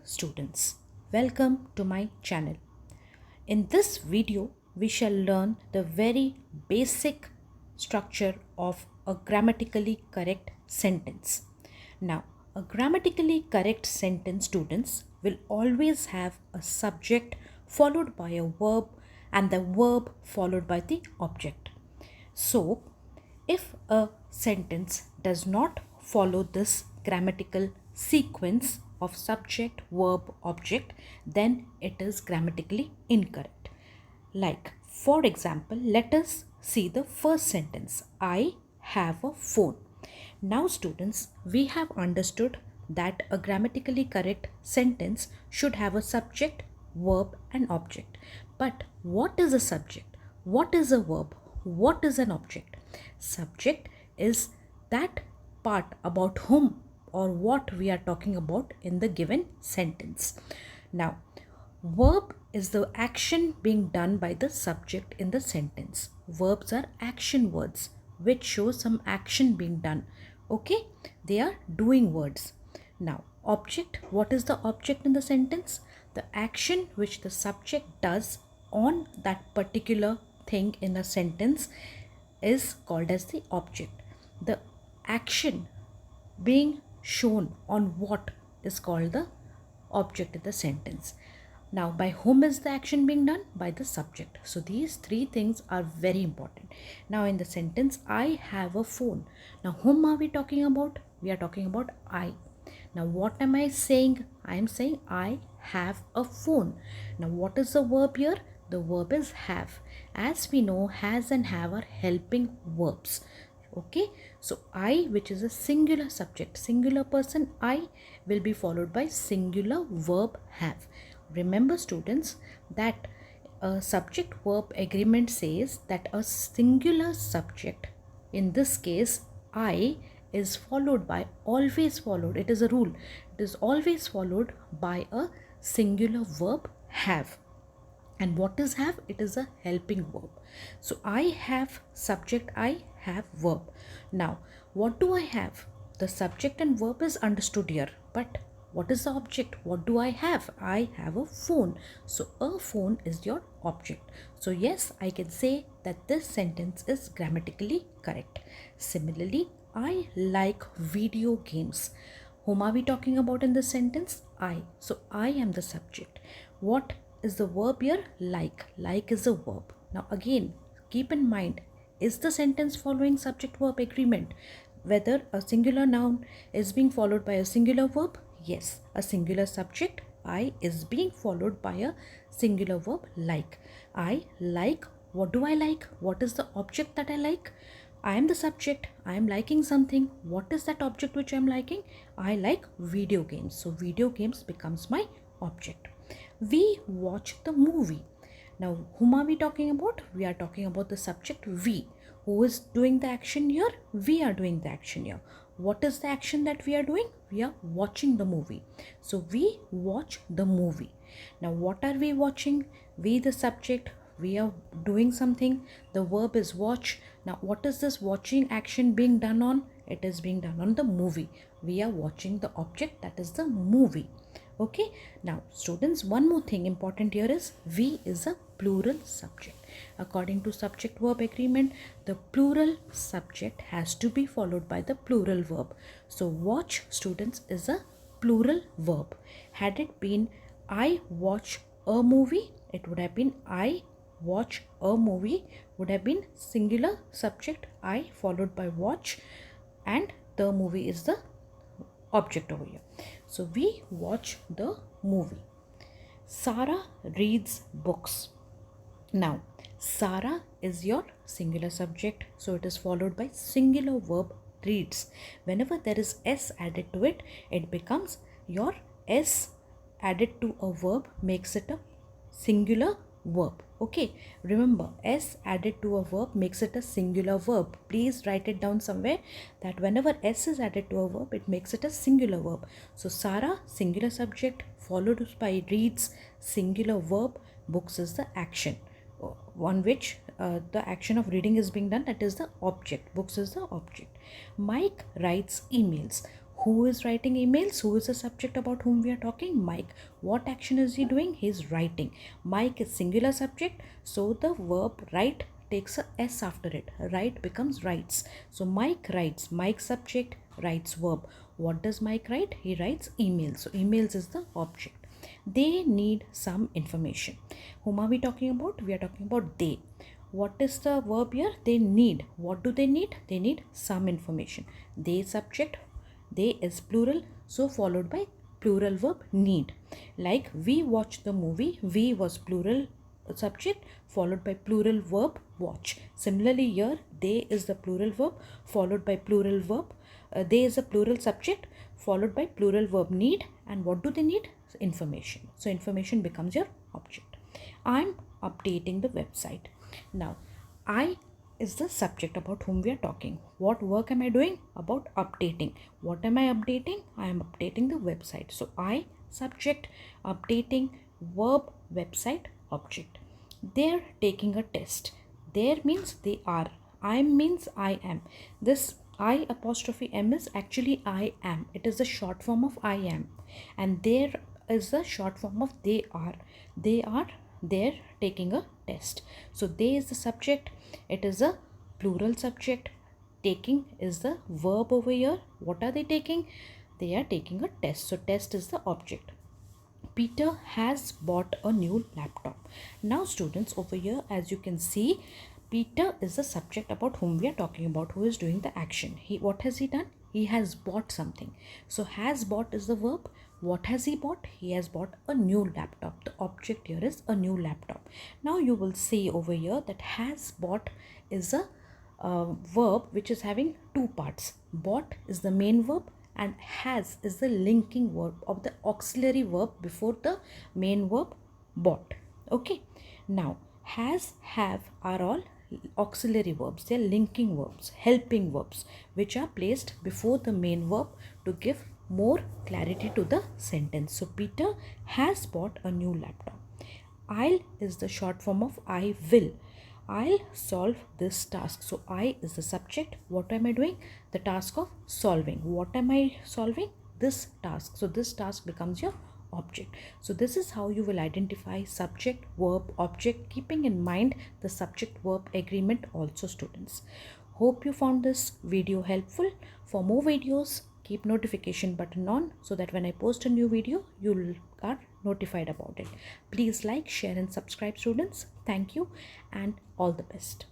students, welcome to my channel. In this video, we shall learn the very basic structure of a grammatically correct sentence. Now, a grammatically correct sentence, students, will always have a subject followed by a verb and the verb followed by the object. So, if a sentence does not follow this grammatical sequence of subject, verb, object, then it is grammatically incorrect. Like, for example, let us see the first sentence. I have a phone. Now, students, we have understood that a grammatically correct sentence should have a subject, verb, and object. But what is a subject? What is a verb? What is an object? Subject is that part about whom or what we are talking about in the given sentence. Now, verb is the action being done by the subject in the sentence. Verbs are action words which show some action being done. Okay, they are doing words. Now, object, what is the object in the sentence? The action which the subject does on that particular thing in a sentence is called as the object. The action being shown on what is called the object in the sentence. Now, by whom is the action being done? By the subject. So, these three things are very important. Now, in the sentence, I have a phone. Now, whom are we talking about? We are talking about I. Now, what am I saying? I am saying I have a phone. Now, what is the verb here? The verb is have. As we know, has and have are helping verbs. Okay, so I, which is a singular subject, singular person, I will be followed by singular verb have. Remember, students, that a subject verb agreement says that a singular subject, in this case I, is followed by, always followed, it is a rule, it is always followed by a singular verb have. And what is have? It is a helping verb. So I have subject, I have verb. Now, what do I have? The subject and verb is understood here. But what is the object? What do I have? I have a phone. So a phone is your object. So yes, I can say that this sentence is grammatically correct. Similarly, I like video games. Whom are we talking about in this sentence? I. So I am the subject. What is the verb here? Like. Like is a verb. Now again, keep in mind, is the sentence following subject verb agreement? Whether a singular noun is being followed by a singular verb? Yes, a singular subject I is being followed by a singular verb like. I like. What do I like? What is the object that I like? I am the subject. I am liking something. What is that object which I am liking? I like video games. So video games becomes my object. We watch the movie. Now, whom are we talking about? We are talking about the subject we. Who is doing the action here? We are doing the action here. What is the action that we are doing? We are watching the movie. So, we watch the movie. Now, what are we watching? We, the subject, we are doing something. The verb is watch. Now, what is this watching action being done on? It is being done on the movie. We are watching the object, that is the movie. Okay, now students, one more thing important here is we is a plural subject. According to subject verb agreement, the plural subject has to be followed by the plural verb. So watch, students, is a plural verb. Had it been I watch a movie, it would have been I watch a movie, would have been singular subject I followed by watch, and the movie is the object over here. So we watch the movie. Sarah reads books. Now, Sarah is your singular subject, so it is followed by singular verb reads. Whenever there is s added to it, it becomes your s added to a verb makes it a singular verb. Okay, remember, s added to a verb makes it a singular verb. Please write it down somewhere that whenever s is added to a verb, it makes it a singular verb. So Sarah, singular subject, followed by reads, singular verb, books is the action on which the action of reading is being done, that is the object. Books is the object. Mike writes emails. Who is writing emails? Who is the subject about whom we are talking? Mike. What action is he doing? He is writing. Mike is singular subject, so the verb write takes a s after it. Write becomes writes. So Mike writes. Mike subject, writes verb. What does Mike write? He writes emails. So emails is the object. They need some information. Whom are we talking about? We are talking about they. What is the verb here? They need. What do they need? They need some information. They subject, they is plural, so followed by plural verb need. Like we watched the movie, we was plural subject followed by plural verb watch. Similarly here, they is the plural verb followed by plural verb. They is a plural subject followed by plural verb need. And what do they need? Information. So information becomes your object. I'm updating the website. Now, I is the subject about whom we are talking. What work am I doing? About updating. What am I updating? I am updating the website. So I subject, updating, verb, website, object. They're taking a test. There means they are. I means I am. This I apostrophe M is actually I am. It is the short form of I am. And there is the short form of they are. They are there taking a test. So they is the subject. It is a plural subject. Taking is the verb over here. What are they taking? They are taking a test. So test is the object. Peter has bought a new laptop. Now students, over here as you can see, Peter is the subject about whom we are talking about, who is doing the action. What has he done? He has bought something. So has bought is the verb. What has he bought? He has bought a new laptop. The object here is a new laptop. Now you will see over here that has bought is a verb which is having two parts. Bought is the main verb and has is the linking verb of the auxiliary verb before the main verb bought. Okay. Now has, have are all auxiliary verbs. They are linking verbs, helping verbs, which are placed before the main verb to give more clarity to the sentence. So Peter has bought a new laptop. I'll is the short form of I will. I'll solve this task. So I is the subject. What am I doing? The task of solving. What am I solving? This task. So this task becomes your object. So this is how you will identify subject, verb, object, keeping in mind the subject verb agreement also, students. Hope you found this video helpful. For more videos, keep notification button on so that when I post a new video, you are notified about it. Please like, share and subscribe, students. Thank you and all the best.